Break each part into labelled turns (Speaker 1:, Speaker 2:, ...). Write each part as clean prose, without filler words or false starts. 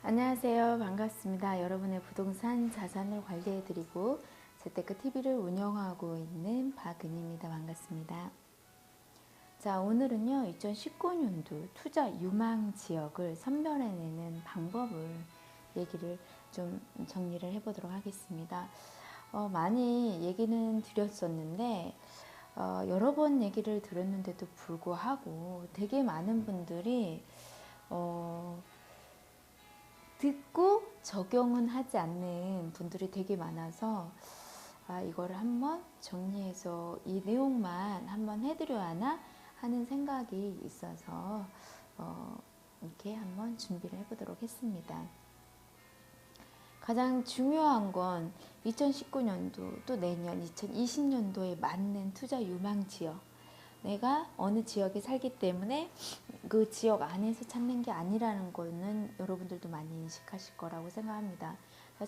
Speaker 1: 안녕하세요. 반갑습니다. 여러분의 부동산 자산을 관리해드리고 재테크TV를 운영하고 있는 박은희입니다. 반갑습니다. 자, 오늘은요 2019년도 투자 유망 지역을 선별해내는 방법을 얘기를 좀 정리를 해보도록 하겠습니다. 많이 얘기는 드렸었는데 여러 번 얘기를 들었는데도 불구하고 되게 많은 분들이 듣고 적용은 하지 않는 분들이 되게 많아서 이거를 한번 정리해서 이 내용만 한번 해드려야 하나 하는 생각이 있어서 이렇게 한번 준비를 해보도록 했습니다. 가장 중요한 건 2019년도 또 내년 2020년도에 맞는 투자 유망 지역, 내가 어느 지역에 살기 때문에 그 지역 안에서 찾는 게 아니라는 거는 여러분들도 많이 인식하실 거라고 생각합니다.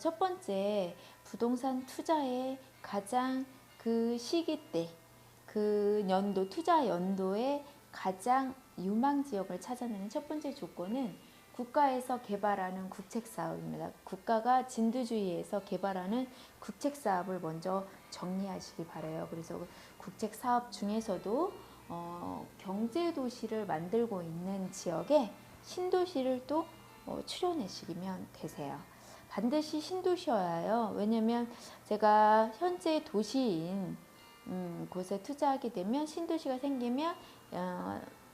Speaker 1: 첫 번째, 부동산 투자의 가장 그 시기 때, 그 연도, 투자 연도에 가장 유망 지역을 찾아내는 첫 번째 조건은 국가에서 개발하는 국책사업입니다. 국가가 진두주의에서 개발하는 국책사업을 먼저 정리하시기 바라요. 그래서 국책사업 중에서도 경제도시를 만들고 있는 지역에 신도시를 또 추려내시면 되세요. 반드시 신도시여야 해요. 왜냐면 제가 현재 도시인 곳에 투자하게 되면 신도시가 생기면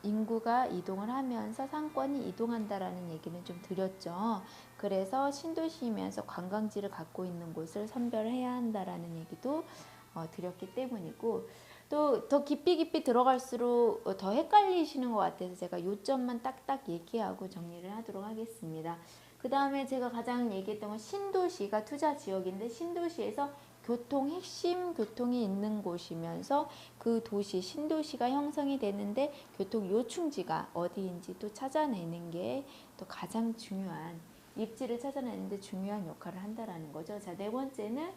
Speaker 1: 인구가 이동을 하면서 상권이 이동한다라는 얘기는 좀 드렸죠. 그래서 신도시이면서 관광지를 갖고 있는 곳을 선별해야 한다라는 얘기도 드렸기 때문이고, 또 더 깊이 들어갈수록 더 헷갈리시는 것 같아서 제가 요점만 딱딱 얘기하고 정리를 하도록 하겠습니다. 그 다음에 제가 가장 얘기했던 건 신도시가 투자 지역인데, 신도시에서 핵심 교통이 있는 곳이면서 그 도시, 신도시가 형성이 되는데 교통 요충지가 어디인지 또 찾아내는 게 또 가장 중요한, 입지를 찾아내는데 중요한 역할을 한다라는 거죠. 자, 네 번째는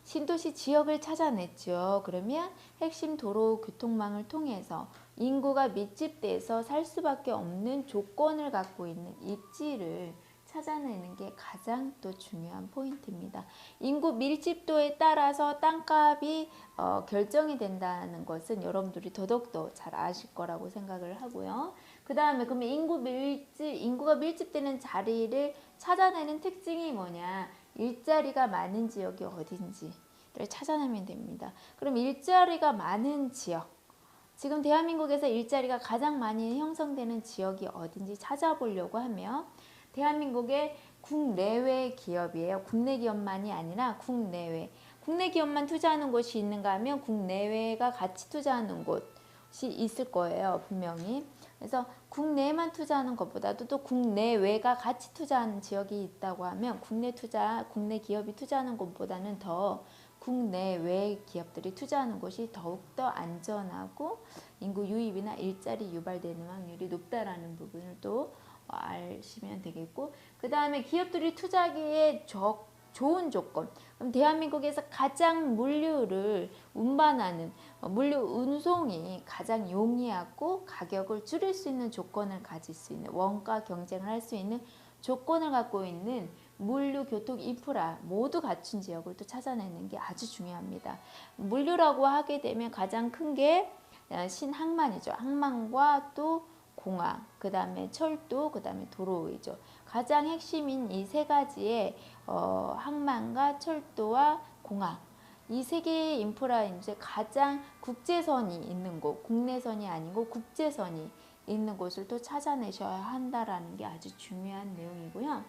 Speaker 1: 신도시 지역을 찾아냈죠. 그러면 핵심 도로 교통망을 통해서 인구가 밀집돼서 살 수밖에 없는 조건을 갖고 있는 입지를 찾아내는 게 가장 또 중요한 포인트입니다. 인구 밀집도에 따라서 땅값이 결정이 된다는 것은 여러분들이 더더욱더 잘 아실 거라고 생각을 하고요. 그 다음에 그러면 인구가 밀집되는 자리를 찾아내는 특징이 뭐냐? 일자리가 많은 지역이 어딘지를 찾아내면 됩니다. 그럼 일자리가 많은 지역, 지금 대한민국에서 일자리가 가장 많이 형성되는 지역이 어딘지 찾아보려고 하면 대한민국의 국내외 기업이에요. 국내 기업만이 아니라 국내외. 국내 기업만 투자하는 곳이 있는가 하면 국내외가 같이 투자하는 곳이 있을 거예요. 분명히. 그래서 국내에만 투자하는 것보다도 또 국내외가 같이 투자하는 지역이 있다고 하면 국내 기업이 투자하는 곳보다는 더 국내외 기업들이 투자하는 곳이 더욱더 안전하고 인구 유입이나 일자리 유발되는 확률이 높다라는 부분을 또 아시면 되겠고, 그 다음에 기업들이 투자하기에 좋은 조건, 그럼 대한민국에서 가장 물류를 운반하는 물류 운송이 가장 용이하고 가격을 줄일 수 있는 조건을 가질 수 있는, 원가 경쟁을 할 수 있는 조건을 갖고 있는 물류, 교통, 인프라 모두 갖춘 지역을 또 찾아내는 게 아주 중요합니다. 물류라고 하게 되면 가장 큰 게 신항만이죠. 항만과 또 공항, 그 다음에 철도, 그 다음에 도로이죠. 가장 핵심인 이 세 가지의 항만과 철도와 공항, 이 세 개의 인프라 이제 가장 국제선이 있는 곳, 국내선이 아니고 국제선이 있는 곳을 또 찾아내셔야 한다라는 게 아주 중요한 내용이고요.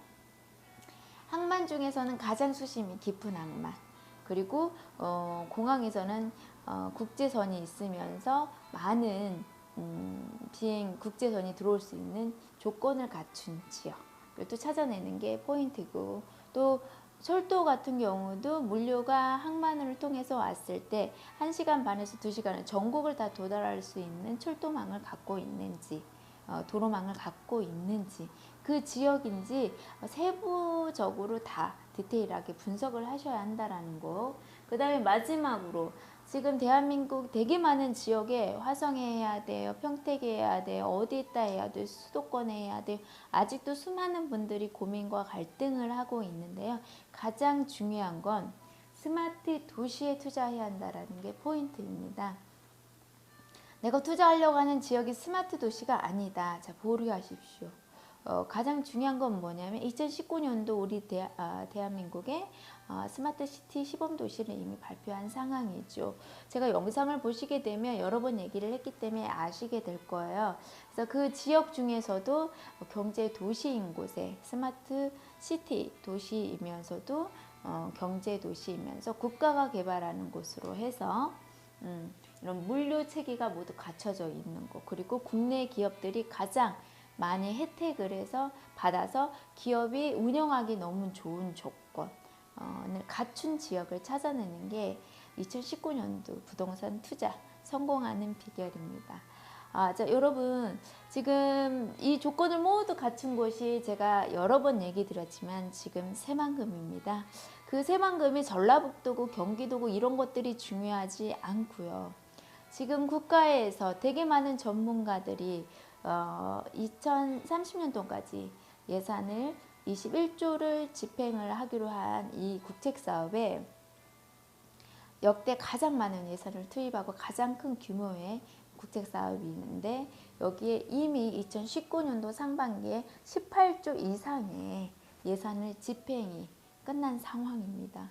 Speaker 1: 항만 중에서는 가장 수심이 깊은 항만, 그리고 공항에서는 국제선이 있으면서 많은 비행 국제선이 들어올 수 있는 조건을 갖춘 지역을 또 찾아내는 게 포인트고, 또 철도 같은 경우도 물류가 항만을 통해서 왔을 때 1시간 반에서 2시간은 전국을 다 도달할 수 있는 철도망을 갖고 있는지, 도로망을 갖고 있는지, 그 지역인지 세부적으로 다 디테일하게 분석을 하셔야 한다라는 거. 그 다음에 마지막으로 지금 대한민국 되게 많은 지역에 화성에 해야 돼요, 평택에 해야 돼요, 어디에다 해야 돼요, 수도권에 해야 돼요. 아직도 수많은 분들이 고민과 갈등을 하고 있는데요. 가장 중요한 건 스마트 도시에 투자해야 한다는 게 포인트입니다. 내가 투자하려고 하는 지역이 스마트 도시가 아니다. 자, 보류하십시오. 가장 중요한 건 뭐냐면 2019년도 우리 대한민국의 스마트 시티 시범 도시를 이미 발표한 상황이죠. 제가 영상을 보시게 되면 여러 번 얘기를 했기 때문에 아시게 될 거예요. 그래서 그 지역 중에서도 경제 도시인 곳에 스마트 시티 도시이면서도 경제 도시이면서 국가가 개발하는 곳으로 해서 이런 물류 체계가 모두 갖춰져 있는 곳, 그리고 국내 기업들이 가장 많이 혜택을 해서 받아서 기업이 운영하기 너무 좋은 조건을 갖춘 지역을 찾아내는 게 2019년도 부동산 투자 성공하는 비결입니다. 여러분, 지금 이 조건을 모두 갖춘 곳이 제가 여러 번 얘기 드렸지만 지금 새만금입니다. 그 새만금이 전라북도고 경기도고 이런 것들이 중요하지 않고요. 지금 국가에서 되게 많은 전문가들이 2030년도까지 예산을 21조를 집행을 하기로 한 이 국책사업에 역대 가장 많은 예산을 투입하고 가장 큰 규모의 국책사업이 있는데, 여기에 이미 2019년도 상반기에 18조 이상의 예산을 집행이 끝난 상황입니다.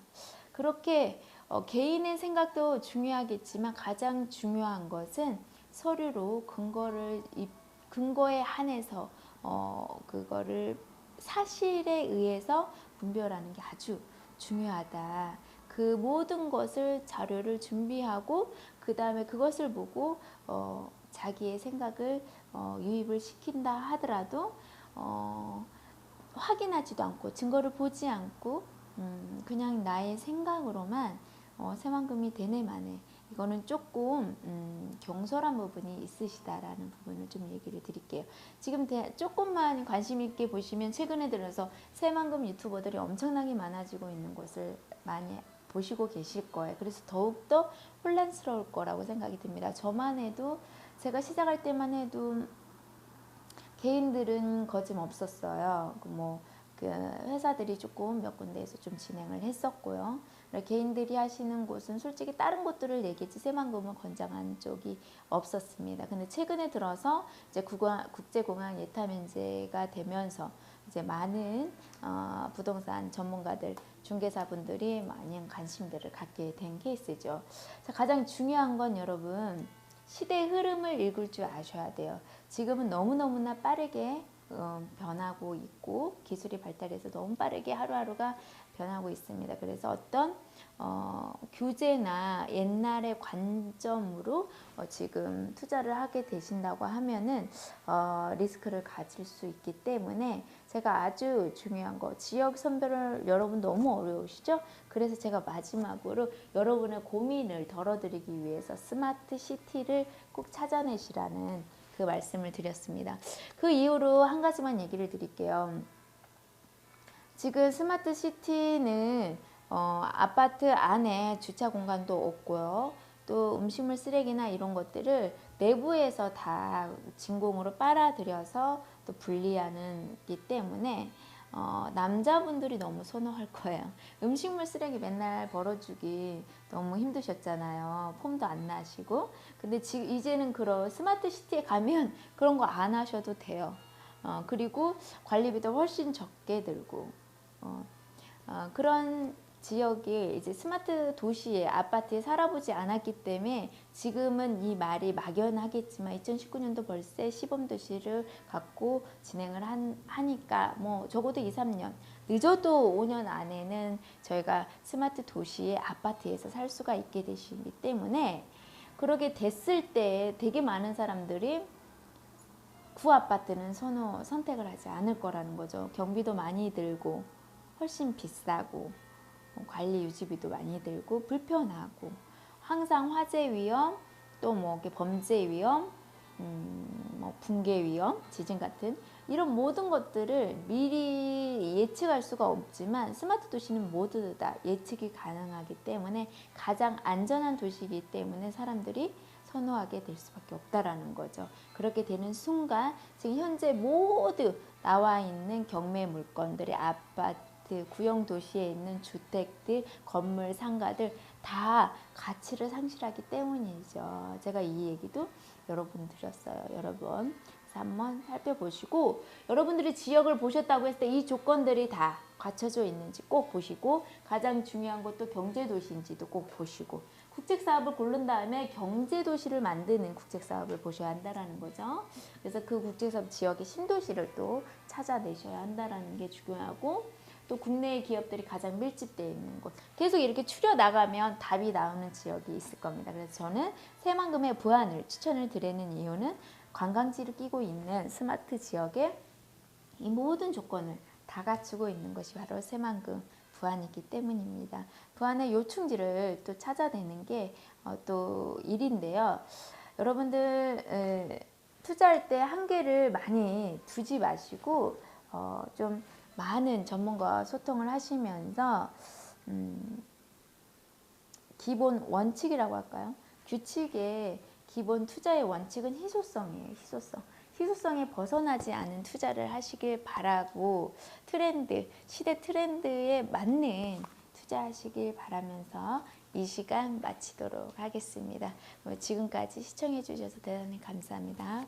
Speaker 1: 그렇게 개인의 생각도 중요하겠지만 가장 중요한 것은 서류로 근거에 한해서 그거를 사실에 의해서 분별하는 게 아주 중요하다. 그 모든 것을 자료를 준비하고 그 다음에 그것을 보고 자기의 생각을 유입을 시킨다 하더라도 확인하지도 않고 증거를 보지 않고 그냥 나의 생각으로만 새만금이 되네 마네, 이거는 조금 경솔한 부분이 있으시다라는 부분을 좀 얘기를 드릴게요. 지금 조금만 관심 있게 보시면 최근에 들어서 새만금 유튜버들이 엄청나게 많아지고 있는 것을 많이 보시고 계실 거예요. 그래서 더욱더 혼란스러울 거라고 생각이 듭니다. 저만 해도, 제가 시작할 때만 해도 개인들은 거침없었어요. 그 회사들이 조금 몇 군데에서 좀 진행을 했었고요. 개인들이 하시는 곳은 솔직히 다른 곳들을 얘기했지 새만금은 권장한 쪽이 없었습니다. 근데 최근에 들어서 이제 국제공항 예타 면제가 되면서 이제 많은 부동산 전문가들, 중개사분들이 많은 관심들을 갖게 된 케이스죠. 가장 중요한 건 여러분, 시대의 흐름을 읽을 줄 아셔야 돼요. 지금은 너무너무나 빠르게 변하고 있고 기술이 발달해서 너무 빠르게 하루하루가 변하고 있습니다. 그래서 어떤 규제나 옛날의 관점으로 지금 투자를 하게 되신다고 하면은 리스크를 가질 수 있기 때문에 제가 아주 중요한 거, 지역 선별을 여러분 너무 어려우시죠? 그래서 제가 마지막으로 여러분의 고민을 덜어드리기 위해서 스마트 시티를 꼭 찾아내시라는 그 말씀을 드렸습니다. 그 이후로 한 가지만 얘기를 드릴게요. 지금 스마트 시티는 아파트 안에 주차 공간도 없고요. 또 음식물 쓰레기나 이런 것들을 내부에서 다 진공으로 빨아들여서 또 분리하는 기 때문에 남자분들이 너무 선호할 거예요. 음식물 쓰레기 맨날 벌어주기 너무 힘드셨잖아요. 폼도 안 나시고. 근데 지금 이제는 그런 스마트 시티에 가면 그런 거 안 하셔도 돼요. 그리고 관리비도 훨씬 적게 들고 그런 지역이 이제 스마트 도시에, 아파트에 살아보지 않았기 때문에 지금은 이 말이 막연하겠지만 2019년도 벌써 시범도시를 갖고 진행을 하니까 뭐 적어도 2, 3년, 늦어도 5년 안에는 저희가 스마트 도시의 아파트에서 살 수가 있게 되시기 때문에, 그러게 됐을 때 되게 많은 사람들이 구아파트는 선택을 하지 않을 거라는 거죠. 경비도 많이 들고 훨씬 비싸고 관리 유지비도 많이 들고 불편하고 항상 화재 위험, 또 뭐 범죄 위험, 뭐 붕괴 위험, 지진 같은 이런 모든 것들을 미리 예측할 수가 없지만 스마트 도시는 모두 다 예측이 가능하기 때문에 가장 안전한 도시이기 때문에 사람들이 선호하게 될 수밖에 없다라는 거죠. 그렇게 되는 순간 지금 현재 모두 나와 있는 경매 물건들의 아파트, 구형 도시에 있는 주택들, 건물, 상가들 다 가치를 상실하기 때문이죠. 제가 이 얘기도 여러 번 드렸어요. 여러분 그래서 한번 살펴보시고 여러분들이 지역을 보셨다고 했을 때 이 조건들이 다 갖춰져 있는지 꼭 보시고 가장 중요한 것도 경제도시인지도 꼭 보시고 국책사업을 고른 다음에 경제도시를 만드는 국책사업을 보셔야 한다는 거죠. 그래서 그 국책사업 지역의 신도시를 또 찾아내셔야 한다는 게 중요하고 또 국내의 기업들이 가장 밀집되어 있는 곳 계속 이렇게 추려나가면 답이 나오는 지역이 있을 겁니다. 그래서 저는 새만금의 부안을 추천을 드리는 이유는 관광지를 끼고 있는 스마트 지역에 이 모든 조건을 다 갖추고 있는 것이 바로 새만금 부안이기 때문입니다. 부안의 요충지를 또 찾아내는 게 또 일인데요. 여러분들 투자할 때 한계를 많이 두지 마시고 좀 많은 전문가와 소통을 하시면서 기본 원칙이라고 할까요? 규칙의 기본 투자의 원칙은 희소성이에요. 희소성. 희소성에 벗어나지 않은 투자를 하시길 바라고 트렌드, 시대 트렌드에 맞는 투자하시길 바라면서 이 시간 마치도록 하겠습니다. 지금까지 시청해 주셔서 대단히 감사합니다.